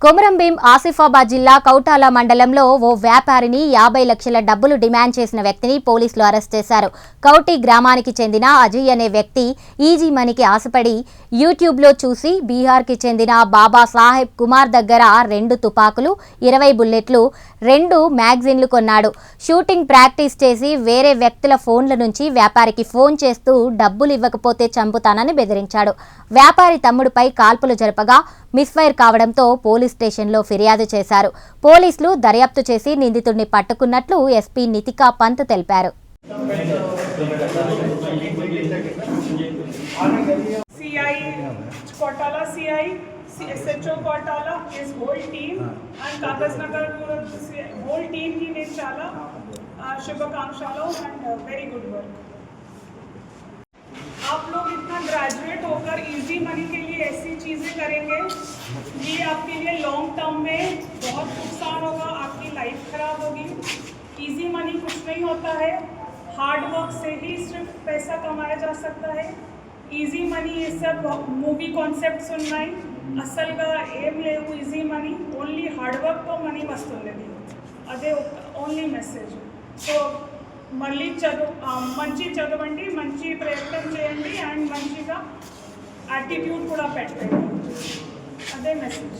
కొమరంభీం ఆసిఫాబాద్ జిల్లా కౌటాల మండలంలో ఓ వ్యాపారిని 50 లక్షల డబ్బులు డిమాండ్ చేసిన వ్యక్తిని పోలీసులు అరెస్ట్ చేశారు. కౌటి గ్రామానికి చెందిన అజయ్ అనే వ్యక్తి ఈజీ మనీకి ఆశపడి యూట్యూబ్లో చూసి బీహార్కి చెందిన బాబా సాహెబ్ కుమార్ దగ్గర 2 తుపాకులు, 20 బుల్లెట్లు, 2 మ్యాగజైన్లు కొన్నాడు. షూటింగ్ ప్రాక్టీస్ చేసి వేరే వ్యక్తుల ఫోన్ల నుంచి వ్యాపారికి ఫోన్ చేస్తూ డబ్బులు ఇవ్వకపోతే చంపుతానని బెదిరించాడు. వ్యాపారి తమ్ముడిపై కాల్పులు జరపగా మిస్ఫైర్ కావడంతో పోలీస్ స్టేషన్లో ఫిర్యాదు చేశారు. పోలీసులు దర్యాప్తు చేసి నిందితుడిని పట్టుకున్నట్లు ఎస్పీ నితికా పంత్ తెలిపారు. आप लोग इतना ग्रेजुएट होकर इजी मनी के लिए ऐसी चीज़ें करेंगे, ये आपके लिए लॉन्ग टर्म में बहुत नुकसान होगा, आपकी लाइफ खराब होगी। इजी मनी कुछ नहीं होता है, हार्ड वर्क से ही सिर्फ पैसा कमाया जा सकता है। ఈజీ మనీ ये सब मूवी कॉन्सेप्ट सुननाई అసలుగా ఏం లేవు. ఈజీ మనీ ఓన్లీ హార్డ్ వర్క్తో మనీ వస్తుంది, అదే ఓన్లీ మెసేజ్. సో మళ్ళీ మంచి చదవండి, మంచి ప్రయత్నం చేయండి అండ్ మంచిగా యాటిట్యూడ్ కూడా పెట్టండి, అదే మెసేజ్.